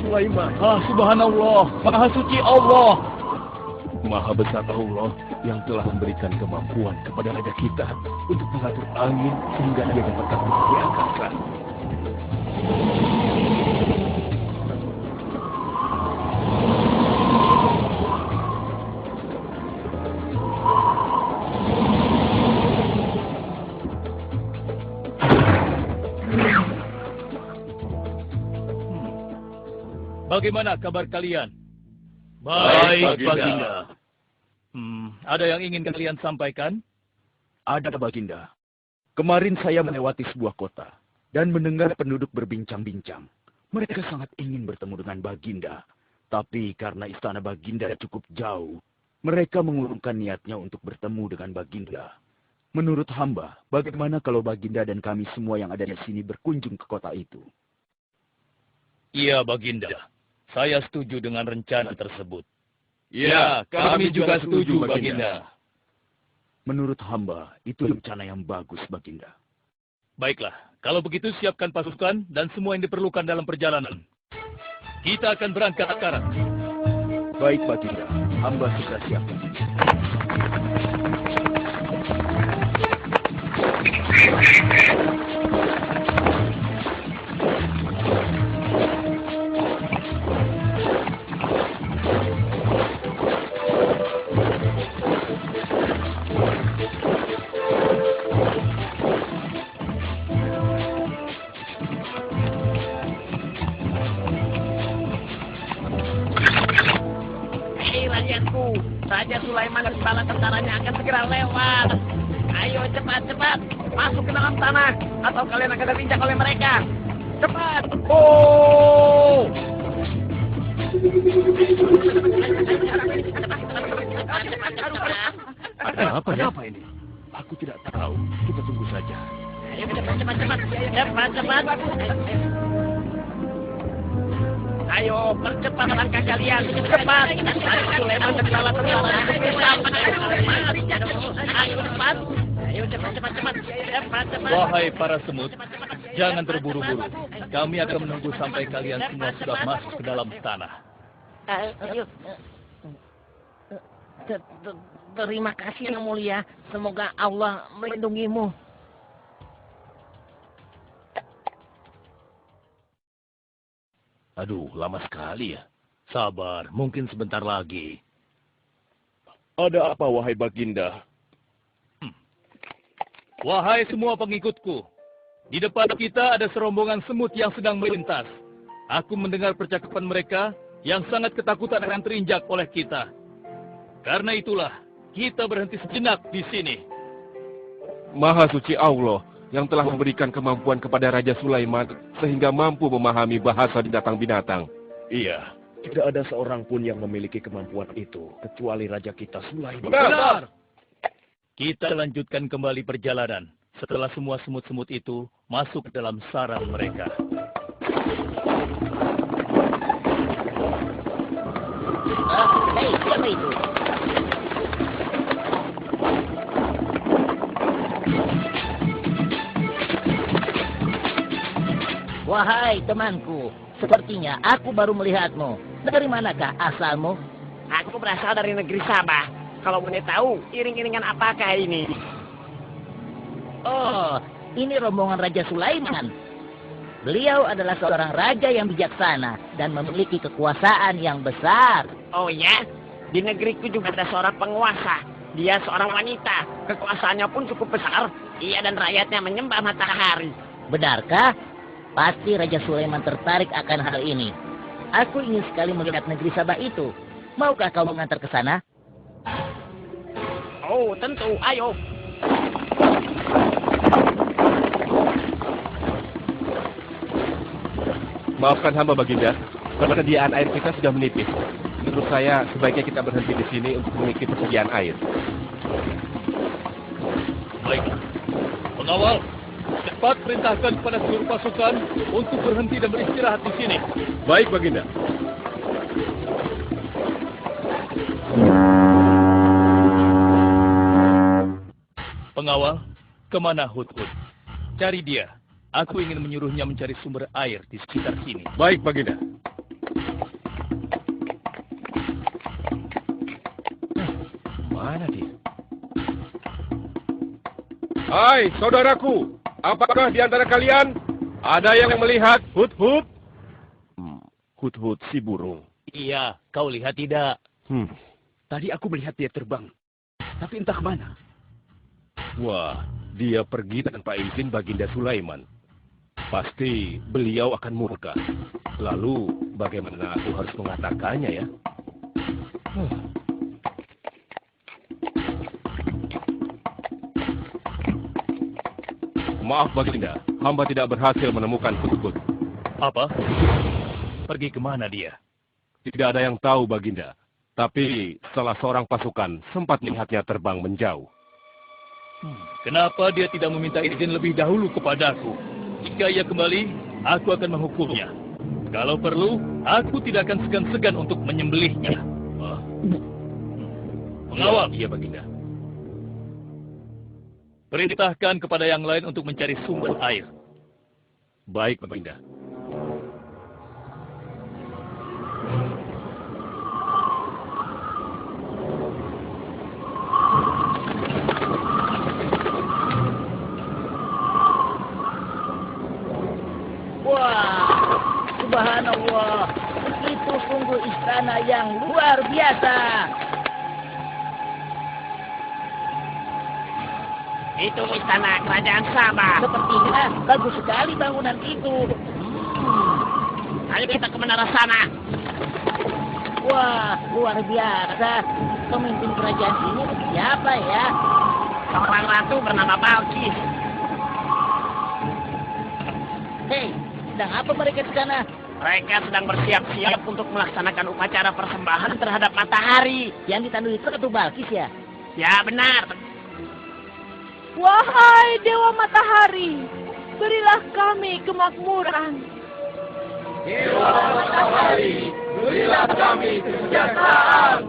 Sulaiman. Subhanallah, Maha Suci Allah. Maha besar Allah yang telah memberikan kemampuan kepada raja kita untuk mengatur angin sehingga dia dapat terbang di angkasa. Bagaimana kabar kalian? Baik, Baginda. Ada yang ingin kalian sampaikan? Ada, Baginda. Kemarin saya melewati sebuah kota dan mendengar penduduk berbincang-bincang. Mereka sangat ingin bertemu dengan Baginda. Tapi karena istana Baginda cukup jauh, mereka mengurungkan niatnya untuk bertemu dengan Baginda. Menurut hamba, bagaimana kalau Baginda dan kami semua yang ada di sini berkunjung ke kota itu? Iya, Baginda. Saya setuju dengan rencana tersebut. Ya, kami juga setuju, Baginda. Menurut hamba, itu rencana yang bagus, Baginda. Baiklah, kalau begitu siapkan pasukan dan semua yang diperlukan dalam perjalanan. Kita akan berangkat sekarang. Baik, Baginda. Hamba sudah siap. Raja Sulaiman dan bala tentaranya akan segera lewat. Ayo cepat-cepat masuk ke dalam tanah atau kalian akan terinjak oleh mereka. Cepat! Oh! Ada apa ini? Aku tidak tahu. Kita tunggu saja. Ayo cepat-cepat. Ayo, percepat langkah kalian. Cepat. Sulaiman dan bala tentaranya. Ayo cepat. Ayo cepat. Wahai para semut, jangan terburu-buru. Kami akan menunggu sampai kalian semua sudah masuk ke dalam tanah. Ayo. Terima kasih yang mulia. Semoga Allah melindungimu. Aduh, lama sekali ya. Sabar, mungkin sebentar lagi. Ada apa, wahai Baginda? Wahai semua pengikutku, di depan kita ada serombongan semut yang sedang melintas. Aku mendengar percakapan mereka yang sangat ketakutan akan terinjak oleh kita. Karena itulah, kita berhenti sejenak di sini. Maha suci Allah yang telah memberikan kemampuan kepada Raja Sulaiman sehingga mampu memahami bahasa binatang-binatang. Iya, tidak ada seorang pun yang memiliki kemampuan itu, kecuali Raja kita Sulaiman. Benar! Kita lanjutkan kembali perjalanan setelah semua semut-semut itu masuk ke dalam sarang mereka. Hei, siapa itu? Wahai temanku, sepertinya aku baru melihatmu. Dari manakah asalmu? Aku berasal dari negeri Sabah. Kalau boleh tahu, iring-iringan apakah ini? Oh, ini rombongan Raja Sulaiman. Beliau adalah seorang raja yang bijaksana dan memiliki kekuasaan yang besar. Oh ya? Di negeriku juga ada seorang penguasa. Dia seorang wanita. Kekuasaannya pun cukup besar. Ia dan rakyatnya menyembah matahari. Benarkah? Pasti Raja Sulaiman tertarik akan hal ini. Aku ingin sekali melihat negeri Sabah itu. Maukah kau mengantar ke sana? Oh, tentu. Ayo. Maafkan hamba, Baginda. Persediaan air kita sudah menipis. Menurut saya, sebaiknya kita berhenti di sini untuk mengisi persediaan air. Baik. Pengawal, cepat perintahkan kepada seluruh pasukan untuk berhenti dan beristirahat di sini. Baik, Baginda. Pengawal, kemana Hudhud? Cari dia. Aku ingin menyuruhnya mencari sumber air di sekitar sini. Baik, Baginda. Hai, saudaraku. Apakah di antara kalian ada yang melihat Hut-Hut? Hut-Hut si burung. Iya, kau lihat tidak? Tadi aku melihat dia terbang. Tapi entah kemana. Wah, dia pergi tanpa izin Baginda Sulaiman. Pasti beliau akan murka. Lalu, bagaimana aku harus mengatakannya ya? Maaf Baginda, hamba tidak berhasil menemukan Hut-Hut. Apa? Pergi kemana dia? Tidak ada yang tahu Baginda. Tapi salah seorang pasukan sempat melihatnya terbang menjauh. Kenapa dia tidak meminta izin lebih dahulu kepadaku? Jika ia kembali, aku akan menghukumnya. Kalau perlu, aku tidak akan segan-segan untuk menyembelihnya. Pengawal. Iya Baginda. Perintahkan kepada yang lain untuk mencari sumber air. Baik Baginda. Wah, subhanallah. Itu sungguh istana yang luar biasa. Itu istana kerajaan Sabah. Sepertinya bagus sekali bangunan itu. Ayo kita ke menara sana. Wah, luar biasa. Pemimpin kerajaan ini siapa ya? Seorang ratu bernama Balkis. Hei, sedang apa mereka di sana? Mereka sedang bersiap-siap untuk melaksanakan upacara persembahan terhadap matahari. Yang ditandui itu Ratu Balkis ya? Ya benar. Wahai Dewa Matahari, berilah kami kemakmuran. Dewa Matahari, berilah kami kesejahteraan.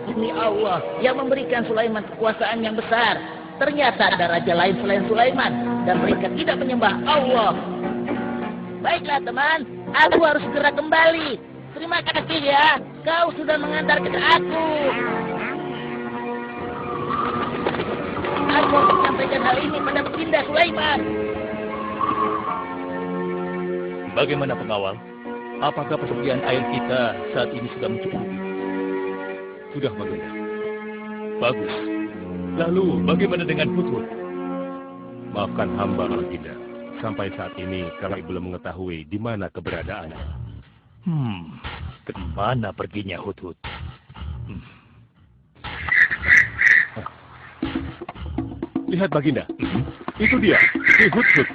Demi Allah yang memberikan Sulaiman kekuasaan yang besar. Ternyata ada raja lain selain Sulaiman dan mereka tidak menyembah Allah. Baiklah teman, aku harus segera kembali. Terima kasih ya, kau sudah mengantarkan aku. Aku akan menyampaikan hal ini pada Baginda Sulaiman. Bagaimana pengawal? Apakah persediaan air kita saat ini sudah mencukupi? Sudah Baginda. Bagus. Lalu bagaimana dengan Hut-Hut? Maafkan hamba Baginda. Sampai saat ini kami belum mengetahui di mana keberadaannya. Kemana perginya Hut-Hut? Lihat Baginda. Itu dia, si Hut-Hut.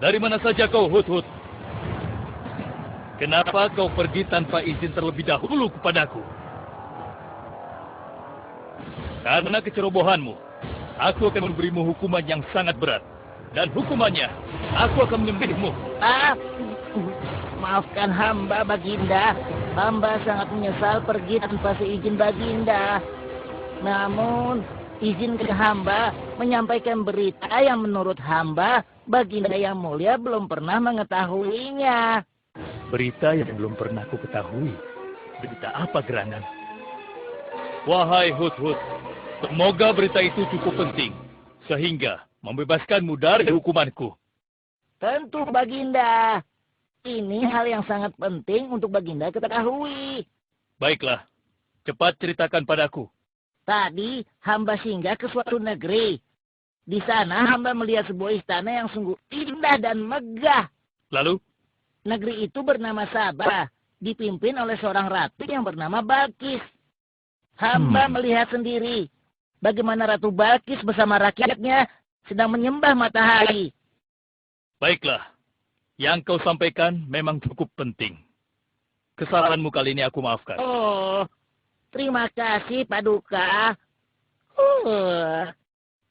Dari mana saja kau, Hut-Hut? Kenapa kau pergi tanpa izin terlebih dahulu kepadaku? Karena kecerobohanmu, aku akan memberimu hukuman yang sangat berat. Dan hukumannya, aku akan menyembelihmu. Maafkan hamba Baginda. Hamba sangat menyesal pergi tanpa seizin Baginda. Namun, izin ke hamba menyampaikan berita yang menurut hamba Baginda yang mulia belum pernah mengetahuinya. Berita yang belum pernah aku ketahui. Berita apa gerangan? Wahai Hut-Hut, semoga berita itu cukup penting. Sehingga membebaskanmu dari hukumanku. Tentu Baginda. Ini hal yang sangat penting untuk Baginda ketahui. Baiklah, cepat ceritakan padaku. Tadi hamba singgah ke suatu negeri. Di sana hamba melihat sebuah istana yang sungguh indah dan megah. Lalu? Negeri itu bernama Sabah, dipimpin oleh seorang ratu yang bernama Balkis. Hamba melihat sendiri bagaimana Ratu Balkis bersama rakyatnya sedang menyembah matahari. Baiklah, yang kau sampaikan memang cukup penting. Kesalahanmu kali ini aku maafkan. Oh, terima kasih Paduka.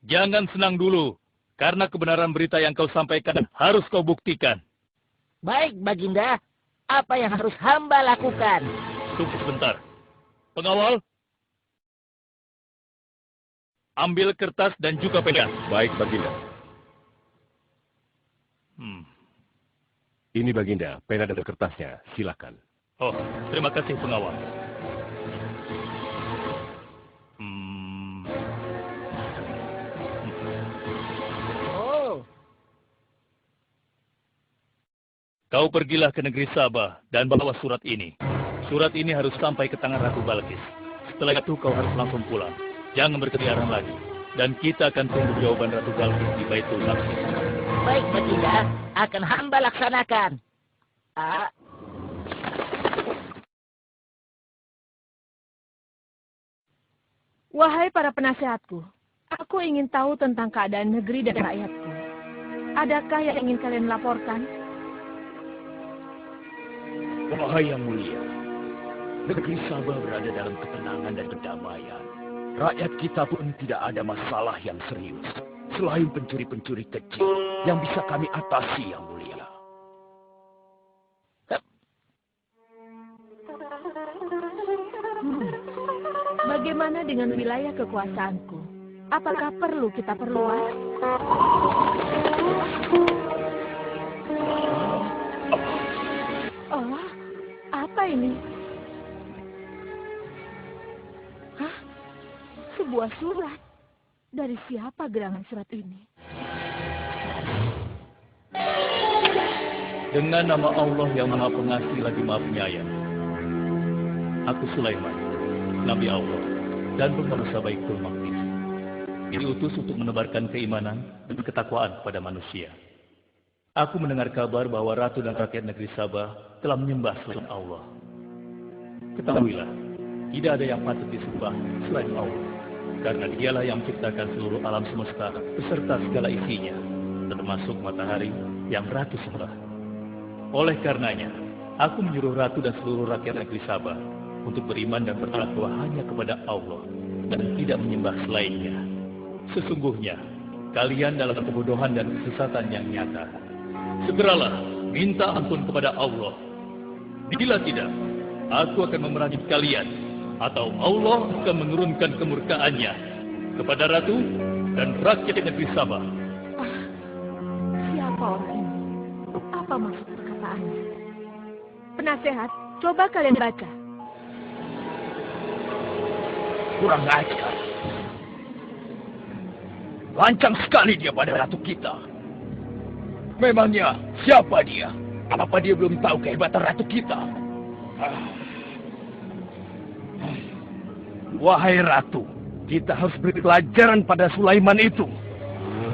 Jangan senang dulu, karena kebenaran berita yang kau sampaikan harus kau buktikan. Baik, Baginda. Apa yang harus hamba lakukan? Tunggu sebentar. Pengawal, ambil kertas dan juga pena. Baik Baginda. Ini Baginda, pena dan kertasnya. Silakan. Oh, terima kasih pengawal. Oh, Kau pergilah ke negeri Sabah dan bawa surat ini. Surat ini harus sampai ke tangan Ratu Balkis. Setelah itu kau harus langsung pulang. Jangan berkeliaran lagi. Dan kita akan tunggu jawaban Ratu Balkis di Baitul Maqdis. baik Baginda, akan hamba laksanakan. Wahai para penasehatku, aku ingin tahu tentang keadaan negeri dan rakyatku. Adakah yang ingin kalian laporkan? Wahai yang mulia, negeri Sabah berada dalam ketenangan dan kedamaian. Rakyat kita pun tidak ada masalah yang serius, selain pencuri-pencuri kecil yang bisa kami atasi yang mulia. Bagaimana dengan wilayah kekuasaanku? Apakah perlu kita perluas? Oh, apa ini? Hah? Sebuah surat. Dari siapa gerangan surat ini? Dengan nama Allah yang Maha Pengasih lagi Maha Penyayang. Aku Sulaiman, Nabi Allah, dan penguasa Baitul Maqdis. Diutus untuk menebarkan keimanan dan ketakwaan pada manusia. Aku mendengar kabar bahwa Ratu dan rakyat negeri Sabah telah menyembah selain Allah. Ketahuilah, tidak ada yang patut disembah selain Allah. Karena dialah yang menciptakan seluruh alam semesta beserta segala isinya, termasuk matahari yang Ratu sembah. Oleh karenanya, aku menyuruh Ratu dan seluruh rakyat negeri Sabah untuk beriman dan bertakwa hanya kepada Allah dan tidak menyembah selainnya. Sesungguhnya, kalian dalam kebodohan dan kesesatan yang nyata. Segeralah minta ampun kepada Allah. Bila tidak, aku akan memerangi kalian, atau Allah akan menurunkan kemurkaannya kepada Ratu dan rakyat negeri Sabah. Siapa orang ini? Apa maksud perkataannya? Penasehat, coba kalian baca. Kurang ajar. Lancang sekali dia pada ratu kita. Memangnya siapa dia? Apa dia belum tahu kehebatan ratu kita? Wahai ratu, kita harus beri pelajaran pada Sulaiman itu.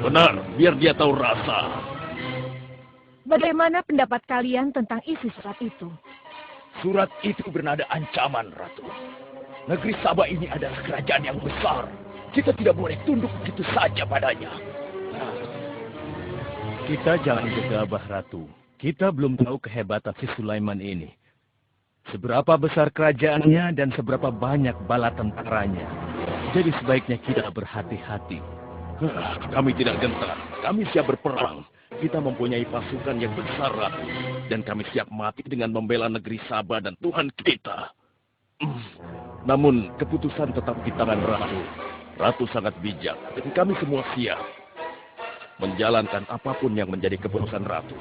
Benar, biar dia tahu rasa. Bagaimana pendapat kalian tentang isi surat itu? Surat itu bernada ancaman, Ratu. Negeri Sabah ini adalah kerajaan yang besar. Kita tidak boleh tunduk begitu saja padanya. Kita jangan gegabah, Ratu. Kita belum tahu kehebatan si Sulaiman ini. Seberapa besar kerajaannya dan seberapa banyak bala tentaranya. Jadi sebaiknya kita berhati-hati. Kami tidak gentar. Kami siap berperang. Kita mempunyai pasukan yang besar, Ratu. Dan kami siap mati dengan membela negeri Sabah dan Tuhan kita. Namun, keputusan tetap di tangan Ratu. Ratu sangat bijak, dan kami semua siap menjalankan apapun yang menjadi keputusan Ratu.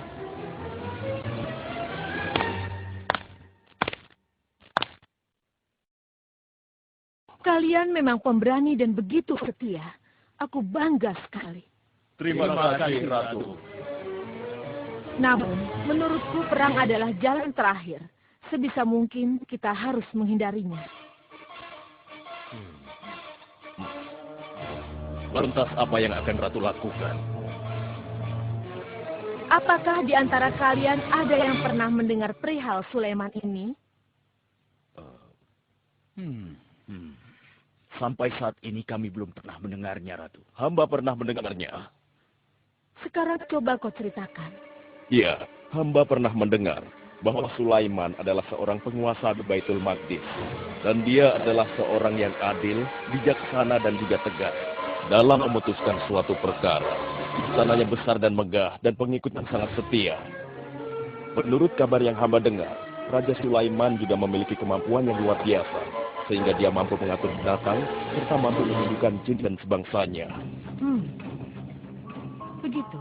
Kalian memang pemberani dan begitu setia. Aku bangga sekali. Terima kasih, Ratu. Namun, menurutku perang adalah jalan terakhir. Sebisa mungkin kita harus menghindarinya. Lantas apa yang akan Ratu lakukan? Apakah di antara kalian ada yang pernah mendengar perihal Sulaiman ini? Sampai saat ini kami belum pernah mendengarnya, Ratu. Hamba pernah mendengarnya. Sekarang coba kau ceritakan. Iya, hamba pernah mendengar bahwa Sulaiman adalah seorang penguasa di Baitul Maqdis. Dan dia adalah seorang yang adil, bijaksana, dan juga tegas dalam memutuskan suatu perkara. Istananya besar dan megah, dan pengikutnya sangat setia. Menurut kabar yang hamba dengar, Raja Sulaiman juga memiliki kemampuan yang luar biasa, sehingga dia mampu mengatur binatang, serta mampu menundukkan jin dan sebangsanya. Begitu.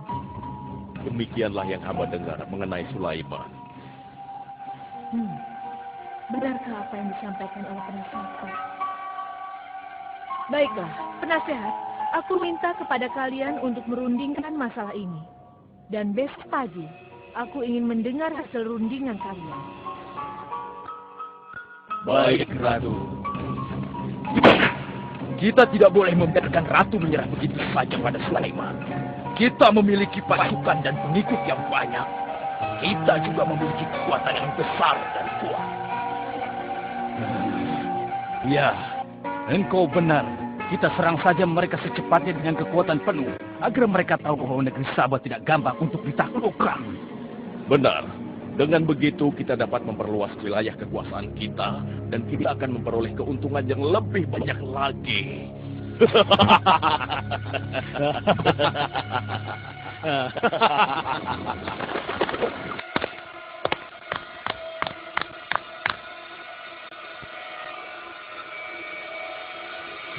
Demikianlah yang hamba dengar mengenai Sulaiman. Benarkah apa yang disampaikan oleh penasehat? Baiklah, penasehat, aku minta kepada kalian untuk merundingkan masalah ini. Dan besok pagi, aku ingin mendengar hasil rundingan kalian. Baik, Ratu. Kita tidak boleh membiarkan Ratu menyerah begitu saja pada Sulaiman. Kita memiliki pasukan dan pengikut yang banyak. Kita juga memiliki kekuatan yang besar dan kuat. Ya, engkau benar. Kita serang saja mereka secepatnya dengan kekuatan penuh, agar mereka tahu bahwa negeri Sabah tidak gampang untuk ditaklukkan. Benar. Dengan begitu kita dapat memperluas wilayah kekuasaan kita dan kita akan memperoleh keuntungan yang lebih banyak lagi.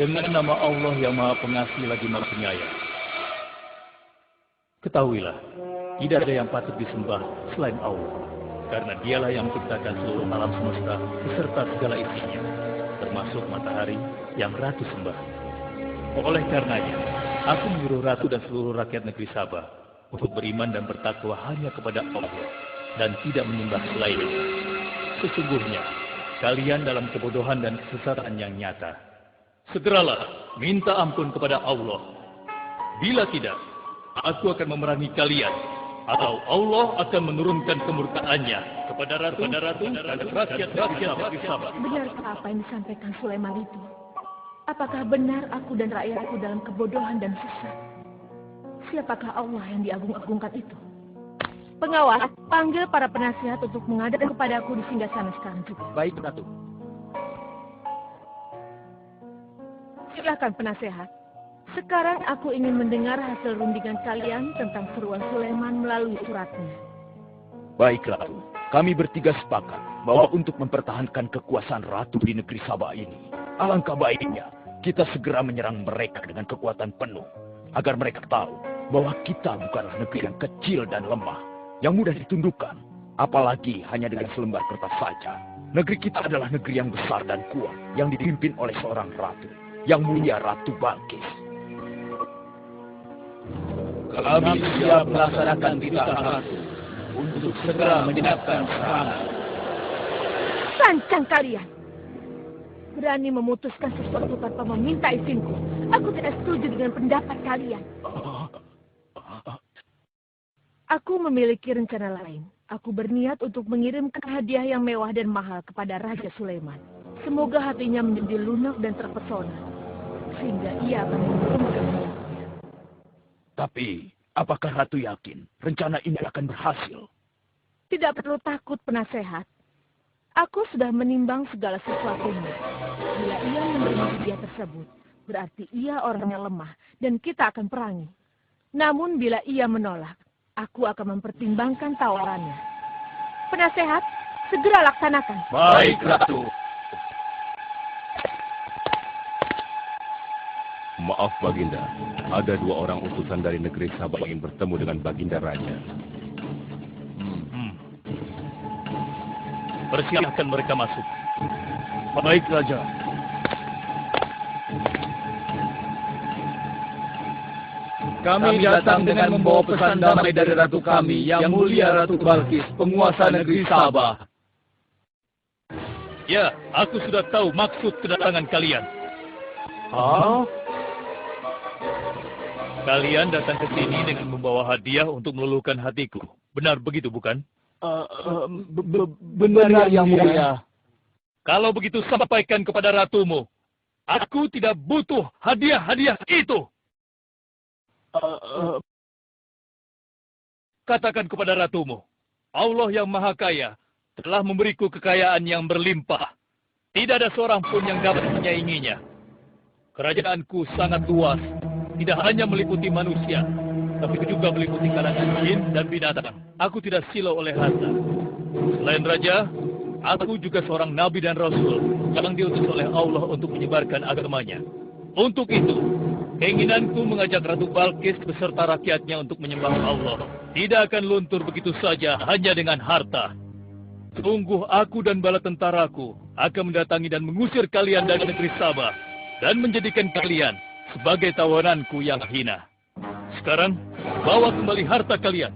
Dengan nama Allah yang Maha Pengasih lagi Maha Penyayang. Ketahuilah, tidak ada yang patut disembah selain Allah. Karena dialah yang menciptakan seluruh alam semesta beserta segala isinya, termasuk matahari yang Ratu sembah. Oleh karenanya, aku menyuruh Ratu dan seluruh rakyat negeri Sabah untuk beriman dan bertakwa hanya kepada Allah dan tidak menyembah selainnya. Sesungguhnya, kalian dalam kebodohan dan kesesatan yang nyata. Segeralah minta ampun kepada Allah. Bila tidak, aku akan memerangi kalian, atau Allah akan menurunkan kemurkaannya kepada Ratu dan rakyat Sabah. Benarkah apa yang disampaikan Sulaiman itu? Apakah benar aku dan rakyatku dalam kebodohan dan sesat? Siapakah Allah yang diagung-agungkan itu? Pengawal, panggil para penasihat untuk menghadap kepadaku di singgasana sekarang juga. Baik, Ratu. Silakan penasehat. Sekarang aku ingin mendengar hasil rundingan kalian tentang seruan Sulaiman melalui suratnya. Baik, Ratu. Kami bertiga sepakat bahwa untuk mempertahankan kekuasaan Ratu di negeri Sabah ini, alangkah baiknya kita segera menyerang mereka dengan kekuatan penuh, agar mereka tahu bahwa kita bukanlah negeri yang kecil dan lemah, yang mudah ditundukkan, apalagi hanya dengan selembar kertas saja. Negeri kita adalah negeri yang besar dan kuat, yang dipimpin oleh seorang ratu, yang mulia Ratu Balkis. Kami siap melaksanakan titah Ratu untuk segera menjedakkan serangan. Sancang kalian! Berani memutuskan sesuatu tanpa meminta izinku. Aku tidak setuju dengan pendapat kalian. Aku memiliki rencana lain. Aku berniat untuk mengirimkan hadiah yang mewah dan mahal kepada Raja Sulaiman. Semoga hatinya menjadi lunak dan terpesona, sehingga ia akan mengurungkan niatnya. Tapi, apakah Ratu yakin rencana ini akan berhasil? Tidak perlu takut, penasehat. Aku sudah menimbang segala sesuatunya. Bila ia menerima hadiah tersebut, berarti ia orangnya lemah dan kita akan perangi. Namun bila ia menolak, aku akan mempertimbangkan tawarannya. Penasehat, segera laksanakan. Baik, Ratu. Maaf, Baginda. Ada 2 orang utusan dari negeri Sabah ingin bertemu dengan Baginda Raja. Persilahkan mereka masuk. Baik, Raja. Kami datang dengan membawa pesan damai dari Ratu kami, yang mulia Ratu Balkis, penguasa negeri Sabah. Ya, aku sudah tahu maksud kedatangan kalian. Kalian datang ke sini dengan membawa hadiah untuk meluluhkan hatiku. Benar begitu, bukan? Benar, Yang Mulia. Kalau begitu sampaikan kepada ratumu. Aku tidak butuh hadiah-hadiah itu. Katakan kepada ratumu. Allah yang Maha Kaya telah memberiku kekayaan yang berlimpah. Tidak ada seorang pun yang dapat menyainginya. Kerajaanku sangat luas. Tidak hanya meliputi manusia, tapi juga meliputi kalangan jin dan binatang. Aku tidak silau oleh harta. Selain raja, aku juga seorang nabi dan rasul yang diutus oleh Allah untuk menyebarkan agamanya. Untuk itu, Keinginanku mengajak Ratu Balkis beserta rakyatnya untuk menyembah Allah tidak akan luntur begitu saja hanya dengan harta. Sungguh aku dan bala tentaraku akan mendatangi dan mengusir kalian dari negeri Sabah dan menjadikan kalian sebagai tawananku yang hina. Sekarang, bawa kembali harta kalian.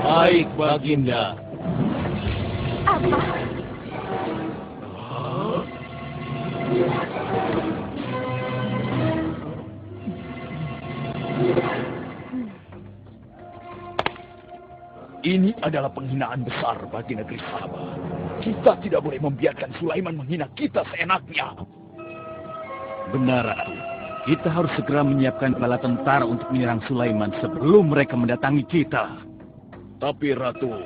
Baik, Baginda. Apa? Ini adalah penghinaan besar bagi negeri Sabah. Kita tidak boleh membiarkan Sulaiman menghina kita seenaknya. Benar, Ratu. Kita harus segera menyiapkan bala tentara untuk menyerang Sulaiman sebelum mereka mendatangi kita. Tapi Ratu,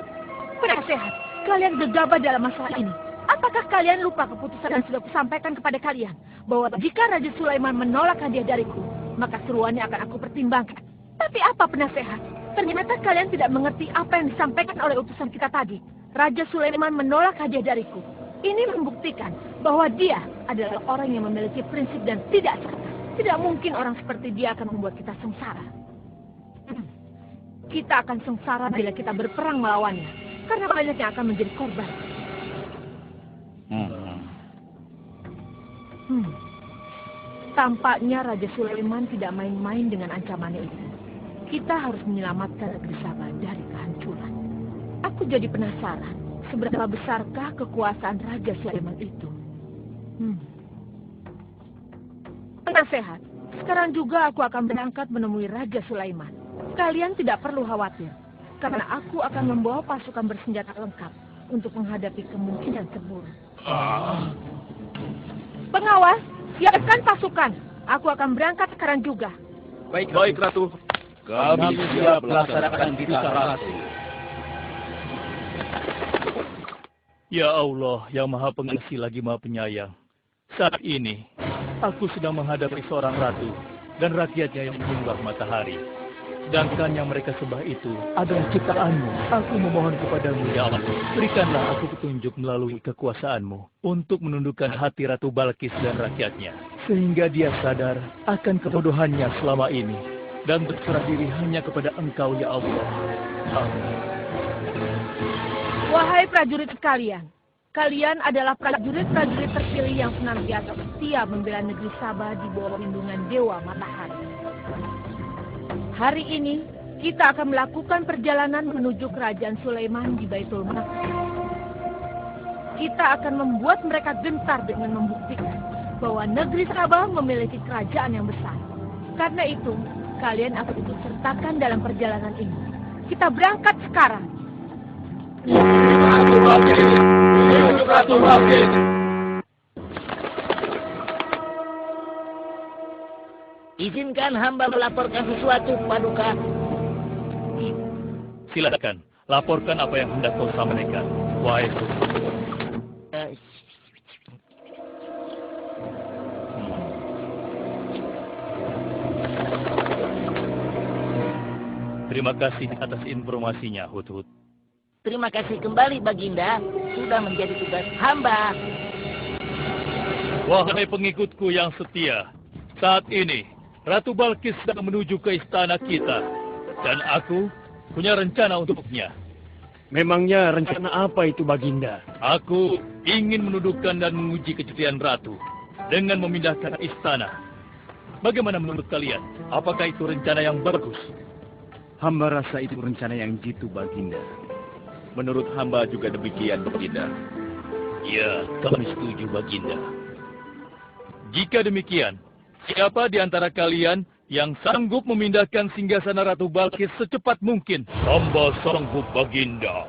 Penasehat, kalian gegabah dalam masalah ini. Apakah kalian lupa keputusan yang sudah kusampaikan kepada kalian? Bahwa jika Raja Sulaiman menolak hadiah dariku, maka seruannya akan aku pertimbangkan. Tapi apa penasehat? Ternyata kalian tidak mengerti apa yang disampaikan oleh utusan kita tadi. Raja Sulaiman menolak hadiah dariku. Ini membuktikan bahwa dia adalah orang yang memiliki prinsip dan tidak salah. Tidak mungkin orang seperti dia akan membuat kita sengsara. Kita akan sengsara bila kita berperang melawannya. Karena banyak yang akan menjadi korban. Tampaknya Raja Sulaiman tidak main-main dengan ancamannya itu. Kita harus menyelamatkan negeri Sabah dari kehancuran. Aku jadi penasaran, seberapa besarkah kekuasaan Raja Sulaiman itu? Penasehat, sekarang juga aku akan berangkat menemui Raja Sulaiman. Kalian tidak perlu khawatir, karena aku akan membawa pasukan bersenjata lengkap untuk menghadapi kemungkinan terburuk. Pengawas, siapkan pasukan. Aku akan berangkat sekarang juga. Baik, Ratu. Kami siap melaksanakan titah Ratu. Ya Allah, yang Maha Pengasih lagi Maha Penyayang. Saat ini, aku sedang menghadapi seorang ratu dan rakyatnya yang menyembah matahari. Sedangkan yang mereka sembah itu adalah ciptaanmu. Aku memohon kepadamu, ya Allah, berikanlah aku petunjuk melalui kekuasaanmu untuk menundukkan hati Ratu Balkis dan rakyatnya. Sehingga dia sadar akan kebodohannya selama ini dan berserah diri hanya kepada Engkau, ya Allah. Amin. Wahai prajurit sekalian, kalian adalah prajurit-prajurit terpilih yang senantiasa setia membela negeri Sabah di bawah lindungan Dewa Matahari. Hari ini, kita akan melakukan perjalanan menuju kerajaan Sulaiman di Baitul Maqdis. Kita akan membuat mereka gentar dengan membuktikan bahwa negeri Sabah memiliki kerajaan yang besar. Karena itu, kalian akan ikut sertakan dalam perjalanan ini. Kita berangkat sekarang. Ratu Balkis. Izinkan hamba melaporkan sesuatu, Paduka. Silakan, laporkan apa yang hendak kau sampaikan. Wahai Terima kasih atas informasinya, Hudhud. Terima kasih kembali, Baginda. Sudah menjadi tugas hamba. Wahai pengikutku yang setia, saat ini Ratu Balkis sedang menuju ke istana kita. Dan aku punya rencana untuknya. Memangnya rencana apa itu, Baginda? Aku ingin menundukkan dan menguji kecepatian Ratu dengan memindahkan istana. Bagaimana menurut kalian? Apakah itu rencana yang bagus? Hamba rasa itu rencana yang jitu, Baginda. Menurut hamba juga demikian, Baginda. Ya, kami setuju, Baginda. Jika demikian, siapa di antara kalian yang sanggup memindahkan singgasana Ratu Balkis secepat mungkin? Hamba sanggup, Baginda.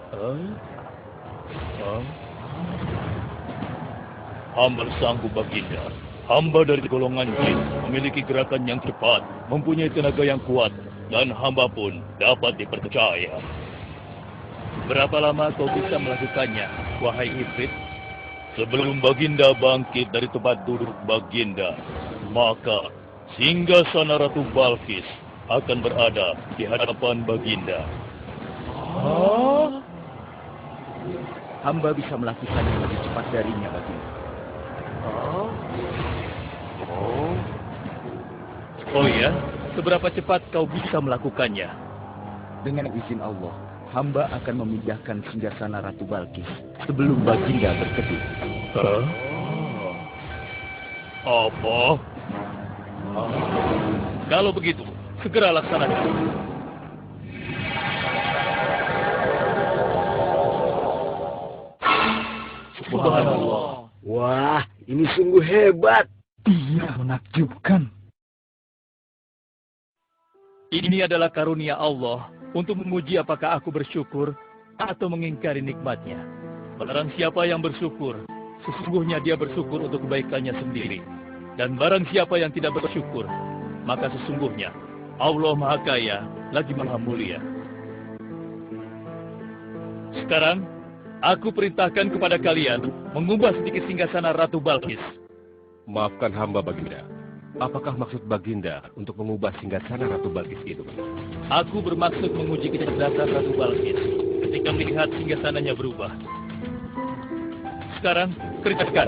Hamba sanggup, Baginda. Hamba dari golongan jin, memiliki gerakan yang cepat, mempunyai tenaga yang kuat, dan hamba pun dapat dipercaya. Berapa lama kau bisa melakukannya, wahai Ifrit? Sebelum Baginda bangkit dari tempat duduk Baginda, maka singgasana Ratu Balkis akan berada di hadapan Baginda. Hamba bisa melakukannya lebih cepat darinya, Baginda. Oh ya? Seberapa cepat kau bisa melakukannya? Dengan izin Allah, hamba akan memindahkan singgasana Ratu Balkis sebelum Baginda berkedip. Hah? Apa? Kalau begitu, segera laksanakan. Subhanallah. Wah, ini sungguh hebat. Iya, menakjubkan. Ini adalah karunia Allah untuk menguji apakah aku bersyukur atau mengingkari nikmatnya. Barang siapa yang bersyukur, sesungguhnya dia bersyukur untuk kebaikannya sendiri. Dan barang siapa yang tidak bersyukur, maka sesungguhnya Allah Maha Kaya lagi Maha Mulia. Sekarang, aku perintahkan kepada kalian mengubah sedikit singgasana Ratu Balkis. Maafkan hamba, Baginda. Apakah maksud Baginda untuk mengubah singgasana Ratu Balkis itu? Aku bermaksud menguji kecerdasan Ratu Balkis ketika melihat singgasananya berubah. Sekarang, kerjakan.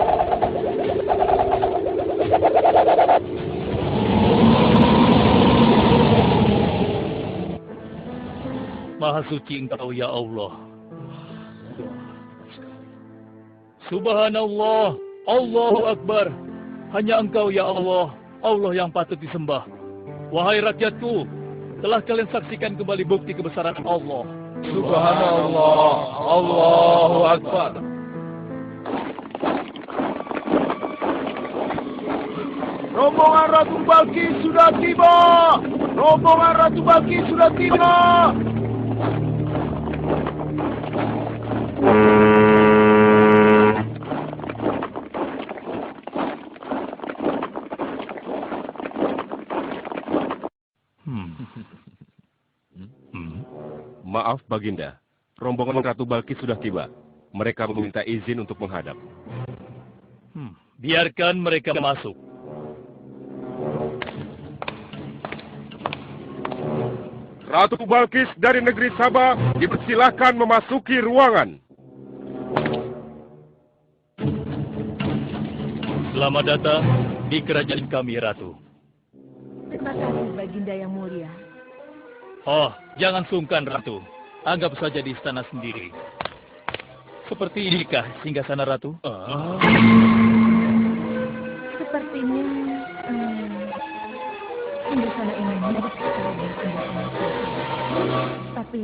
Maha suci Engkau ya Allah. Subhanallah, Allahu Akbar. Hanya Engkau ya Allah, Allah yang patut disembah. Wahai rakyatku, telah kalian saksikan kembali bukti kebesaran Allah. Subhanallah, Allahu Akbar. Rombongan Ratu Balkis sudah tiba. Rombongan Ratu Balkis sudah tiba. Maaf, Baginda. Rombongan Ratu Balkis sudah tiba. Mereka meminta izin untuk menghadap. Biarkan mereka masuk. Ratu Balkis dari negeri Sabah dipersilahkan memasuki ruangan. Selamat datang di kerajaan kami, Ratu. Terima kasih, Baginda yang mulia. Oh, jangan sungkan, Ratu. Anggap saja di istana sendiri. Seperti inikah singgasana Ratu? Sepertinya singgasana ini mirip sekali dengan singgasana itu. Tapi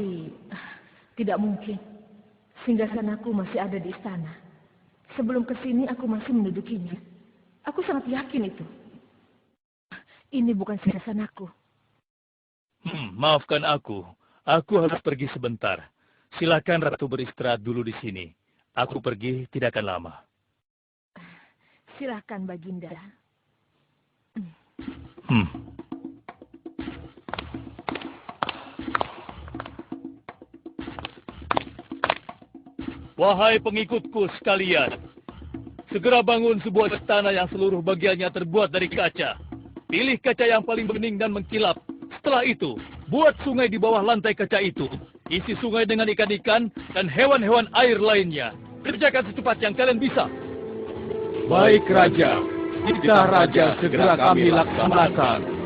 tidak mungkin. Singgasanaku masih ada di istana. Sebelum kesini aku masih mendudukinya. Aku sangat yakin itu. Ini bukan singgasanaku. Maafkan aku. Aku harus pergi sebentar. Silakan Ratu beristirahat dulu di sini. Aku pergi tidak akan lama. Silakan, Baginda. Wahai pengikutku sekalian, segera bangun sebuah istana yang seluruh bagiannya terbuat dari kaca. Pilih kaca yang paling bening dan mengkilap. Setelah itu, buat sungai di bawah lantai kaca itu. Isi sungai dengan ikan-ikan dan hewan-hewan air lainnya. Kerjakan secepat yang kalian bisa. Baik, Raja. Titah Raja segera kami laksanakan.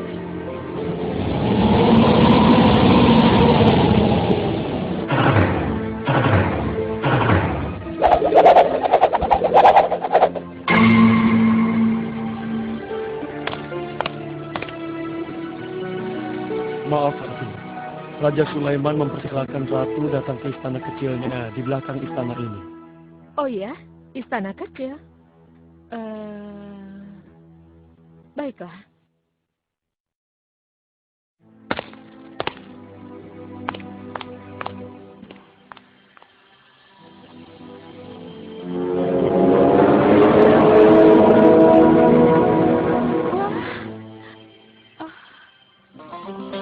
Maaf, Ratu. Raja Sulaiman mempersilahkan Ratu datang ke istana kecilnya di belakang istana ini. Oh ya, istana kecil. Baiklah.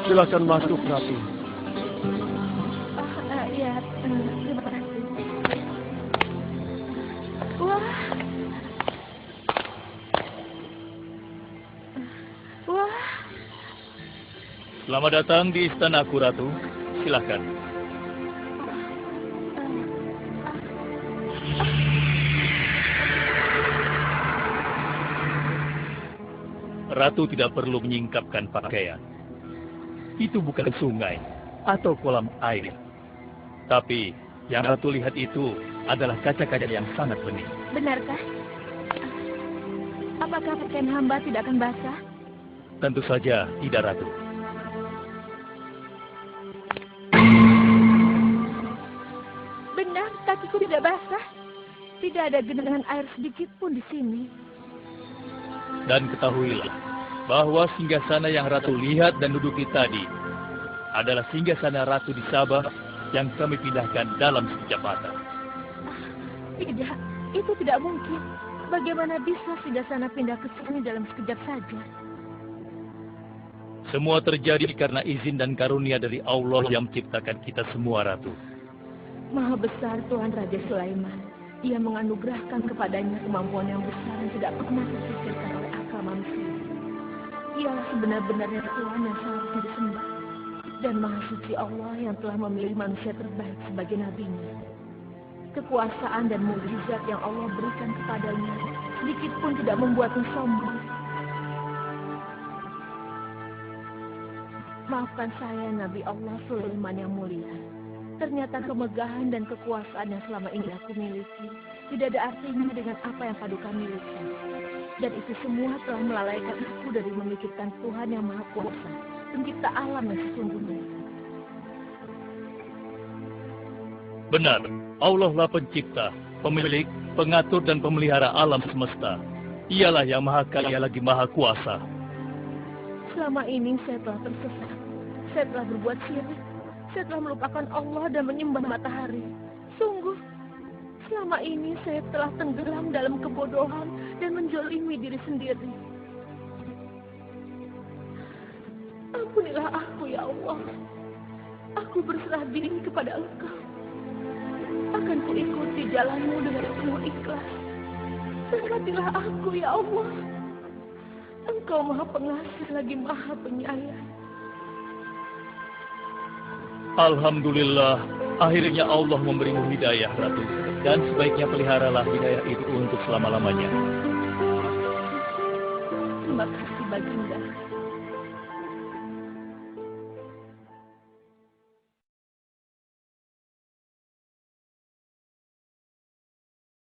Silakan masuk, Ratu. Ya, terima kasih. Wah. Wah. Selamat datang di istanaku, Ratu. Silakan. Ratu tidak perlu menyingkapkan pakaian. Itu bukan sungai atau kolam air. Tapi yang Ratu lihat itu adalah kaca-kaca yang sangat bening. Benarkah? Apakah pakaian hamba tidak akan basah? Tentu saja tidak, Ratu. Benar, kakiku tidak basah. Tidak ada genangan air sedikit pun di sini. Dan ketahuilah bahwa singgasana yang Ratu lihat dan duduki tadi adalah singgasana Ratu di Sabah yang kami pindahkan dalam sekejap mata. Tidak, itu tidak mungkin. Bagaimana bisa singgasana pindah ke sini dalam sekejap saja? Semua terjadi karena izin dan karunia dari Allah yang menciptakan kita semua, Ratu. Maha besar Tuhan Raja Sulaiman. Ia menganugerahkan kepadanya kemampuan yang besar yang tidak pernah terpikirkan oleh akal manusia. Ialah sebenar-benarnya Tuhan yang seharusnya disembah. Dan Maha Suci Allah yang telah memilih manusia terbaik sebagai nabinya. Kekuasaan dan mukjizat yang Allah berikan kepadanya sedikit pun tidak membuatnya sombong. Maafkan saya, Nabi Allah Sulaiman yang mulia. Ternyata kemegahan dan kekuasaan yang selama ini aku miliki tidak ada artinya dengan apa yang Paduka miliki. Dan itu semua telah melalaikan aku dari memikirkan Tuhan yang Maha Kuasa, pencipta alam yang sesungguhnya. Benar, Allah lah pencipta, pemilik, pengatur dan pemelihara alam semesta. Ialah yang Maha Kaya lagi Maha Kuasa. Selama ini saya telah tersesat. Saya telah berbuat syirik. Saya telah melupakan Allah dan menyembah matahari. Sungguh, selama ini saya telah tenggelam dalam kebodohan dan menjolimi diri sendiri. Ampunilah aku, ya Allah. Aku berserah diri kepada Engkau. Akan kuikuti jalanmu dengan penuh ikhlas. Berkatilah aku, ya Allah. Engkau Maha Pengasih lagi Maha Penyayang. Alhamdulillah, akhirnya Allah memberimu hidayah, Ratu. Dan sebaiknya peliharalah hidayah itu untuk selama-lamanya. Terima kasih, Baginda.